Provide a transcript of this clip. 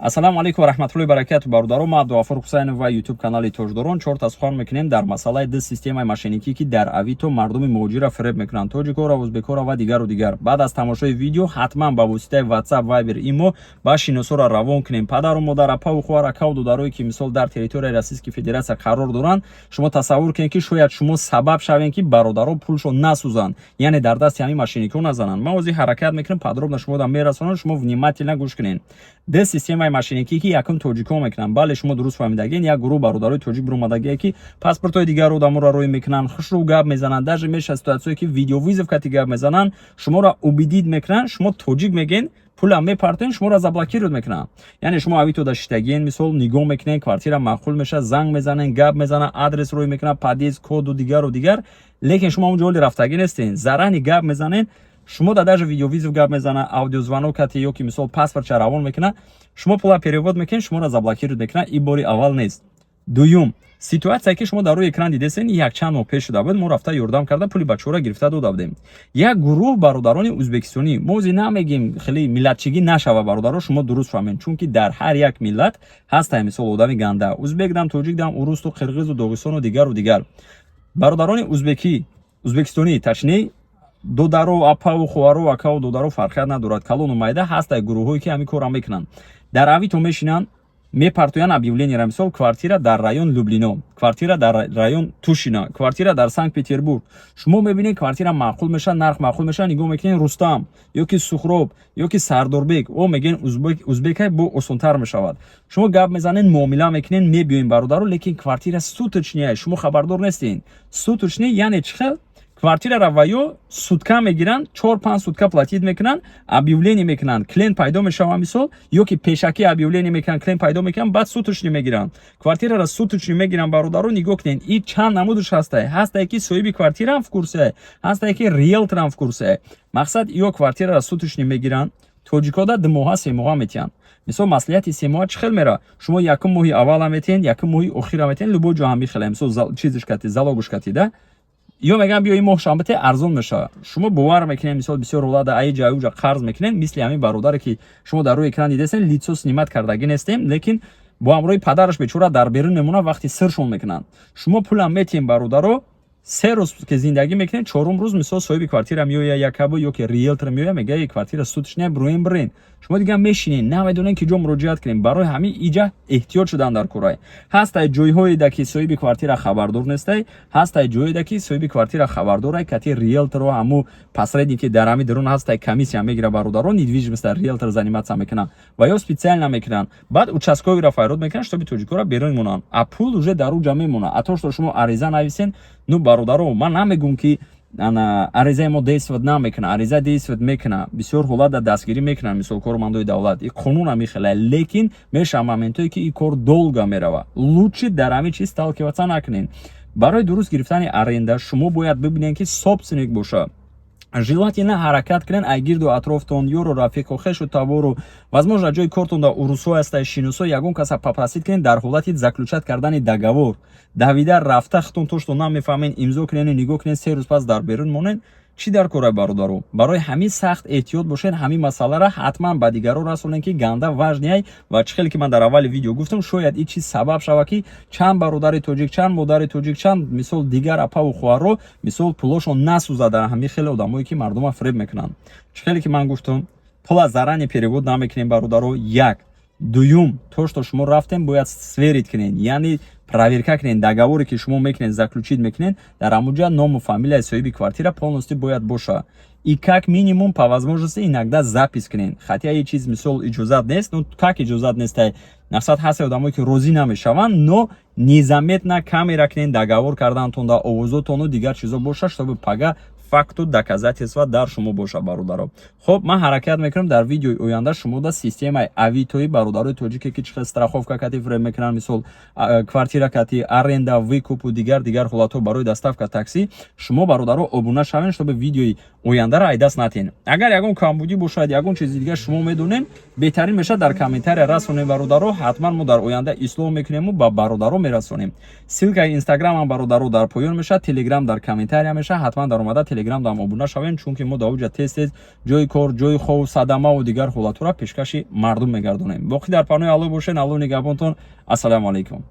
Ассалому алейкум ва рахматуллоҳи ва баракатуҳ. Бародарон, ман Абдуғафур Ҳусайнов ва YouTube канали Тоҷдорон 4 та сухан мекунем дар масъалаи ду системаи машиникӣ ки дар Авито мардуми муҳоҷира фиреб мекунанд, тоҷикора, ӯзбекора ва дигару дигар. Баъд аз тамошои видео ҳатман ба воситаи WhatsApp, Viber, Imo ба шиносоро равон кунем. Падару модар, апаву хуҳар, акаву додарое ки мисол дар территорияи Российской Федератсия қарор доранд, шумо тасаввур кунед ки шояд шумо сабаб шавед ки бародарон пулшо насӯзанд, яъне дар дасти ҳамин машиникҳо назананд. Ман ҳозир ҳаракат мекунам, подробно шумо дар мерасонам, шумо внимательно гӯш кунед. Ду системаи машиникӣ ки якум тоҷикҳо мекунанд. Бале, шумо дуруст фаҳмидагин, як гурӯҳ бародарои тоҷик биромадагие ки паспортҳои дигарро одаморо рӯй мекунанд, хушрӯ гап мезананд, даже меша ситуатсие ки видеовизов кати гап мезананд, шуморо убедид мекунанд, шумо тоҷик мегӯед, пулам мепартен, шуморо заблокируют мекунанд. Яъне шумо авито даштагин, мисол нигоҳ мекунед, квартира маъқул меша, занг мезанед, гап мезананд, адрес рӯй мекунанд, подъезд, коду дигару дигар, лекин шумо онҷо ҳоли рафтагӣ нестед, зарани гап мезанед, шумо да даже видеовизов гап мезананд, аудиозвонок кати ё ки мисол паспортша равон мекунанд, шумо пула перевод мекунед, шуморо заблокируют мекунанд. ин бори аввал нест. Дуюм, ситуатсия ки шумо дар рӯи экран дидесен, якчанд моҳ пеш шуда буд, мо рафта ёрдам карда пули бачаҳоро гирифта дода будем. Як гурӯҳ бародарони ӯзбекистонӣ, мо ҳозир намегем хеле миллатчигӣ нашава, бародаро, шумо дуруст фаҳмед, чунки дар ҳар як миллат ҳастанд мисол одами ганда, ӯзбек дам, тоҷик дам, урусту, қирғизу, доғистону дигару дигар. Бародарони ӯзбекистонӣ ташни додаро, апаву хуҳаро, акаву додаро фарқият надорад, калону майда ҳастанд гурӯҳҳое ки ҳамин корро мекунанд. Дар авито мешинанд, мепартоянд объявлениеро, мисол квартира дар район Люблино, квартира дар район Тушино, квартира дар Санкт-Петербург. Шумо мебинед квартира маъқул меша, нарх маъқул меша, нигоҳ мекунед Рустам ё ки Сухроб ё ки Сардорбек, о мегӯен ӯзбека, бо осонтар мешавад. Шумо гап мезанед, муомила мекунед, мебиёед бародаро, лекин квартира суточния, шумо хабардор нестед. Суточни яъне чӣ хел? Квартира ва ё сутка мегиранд, 4-5 сутка платид мекунанд, объявление мекунанд, клиент пайдо мешавад мисол, ё ки пешакӣ объявление мекунанд, клиент пайдо мекунанд, баъд суточни мегиранд. Квартираро суточни мегиранд, бародаро, нигоҳ кунед, ин чанд намудаш ҳастае. Ҳастае ки соҳиби квартираам в курсе, ҳастае ки риэлторам в курсе. Мақсад ё квартираро суточни мегиранд, тоҷикода 2 моҳа 3 моҳа метиҳанд. Мисол маслиҳати 3 моҳа чӣ хел мера? Шумо якум моҳи аввала метиҳед, якум моҳи охира метиҳед, любой ҷо ҳам михеле, мисол чизиш кати, залогуш кати да. ё мегӯям биё ин моҳ шанбате арзон мешавад. Шумо бовар мекунед, мисол бисёр ҳолада аиҷа аюҷа қарз мекунед, мисли ҳамин бародаре ки шумо дар рӯи экран дидесен, лицо снимат кардагӣ нестем, лекин бо ҳамроҳи падараш бечора дар берун мемонад, вақти сиршон мекунанд. Шумо пулам метиҳед бародаро, 3 рӯз ки зиндагӣ мекунед, 4-ум рӯз мисол соҳиби квартира меоя, якабу ё ки риэлтор меоя, мегӯяд квартира суточния бирӯем бирен. Шумо дигар мешинед, намедонед ки ҷо муроҷиат кунед. Барои ҳамин иҷа эҳтиёт шудан дар кора. Ҳастае ҷойҳоеда ки соҳиби квартира хабардор нестай, ҳастае ҷойеда ки соҳиби квартира хабардорай, кати риэлторо ҳаму посредники дар ҳамин дарун ҳастае, комиссия мегира бародаро, недвижимостта риэлтор заниматься мекунанд ва ё специально мекунанд. Баъд участковиро файрод мекунанд, штоби тоҷикора берун монанд, а пул уже дар уҷа мемонад. А то што шумо ариза нависен, ну бародаро, ман намегӯм ки аризаи мо действовать намекунад, ариза действовать мекунад, бисёр ҳолата дастгирӣ мекунанд, мисол кормандои давлат, ин қонуна мехелад, лекин мешавад моментое ки ин кор долго меравад. Лучше дар ҳамин чиз сталкиваться накунед. Барои дуруст гирифтани аренда шумо бояд бибинед ки собственник бошад. Желательно ҳаракат кунед айгирду атрофтон, ёру рафиқу, хешу табору, возможно ҷои кортон дар урусҳо ҳастае, шиносо, ягон каса попросид кунед дар ҳолати заключат кардани договор. Давида рафта хитон то што намефаҳмед, имзо кунед, нигоҳ кунед, 3 рӯз пас дар берун монед. Чӣ дар кора бародаро? Барои ҳамин сахт эҳтиёт бошед, ҳамин масъаларо ҳатман ба дигаро расонед ки ганда важнияй ва чӣ хеле ки ман дар аввали видео гуфтам, шояд ин чиз сабаб шава ки чанд бародари тоҷик, чанд модари тоҷик, чанд мисол дигар апаву хуҳарро мисол пулошон насӯзад дар ҳамин хеле одамое ки мардума фиреб мекунанд. Чӣ хеле ки ман гуфтам, пула зарани перевод намекунем бародаро. Як. Дуюм, то што шумо рафтем, бояд сверид кунед, яъне проверка кунед, договоре ки шумо мекунед, заключит мекунед, дар ҳамунҷа ному фамилияи соҳиби квартира полностью бояд боша. И как минимум по возможности иногда запис кунед. Хотя ин чиз мисол иҷозат нест, но как иҷозат нестай, мақсад ҳастаи одамое ки розӣ намешаванд, но незаметна камера кунед, договор кардаантон дар овозотону дигар чизо боша, чтобы пага факту доказательства дар шумо боша бародаро. Хоб, ман ҳаракат мекунам дар видеои оянда шумо да системаи авитои бародарои тоҷике ки чихел страховка кати фиреб мекунанд, мисол квартира кати аренда, выкупу, дигар ҳолатҳо барои доставка такси, шумо бародаро обуна шавед, чтобы видеои ояндаро айдаст натен. Агар ягон камбудӣ бошад, ягон чизи дигар шумо медонед, беҳтарин мешад дар комментария расонед бародаро, ҳатман мо дар оянда ислоҳ мекунему ба бародаро мерасонем. Ссилкаи инстаграмам бародаро дар поён мешад, телеграм дар комментария мешад, ҳатман дар омада Telegram дам обуна шавен, чунки мо давҷа тез ҷои кор, ҷои хов, садама ва дигар ҳолатҳоро пешкаши мардум мегардонем. Боқӣ дар панои Алло бошен. Алло нигабонтон. Ассалому алайкум.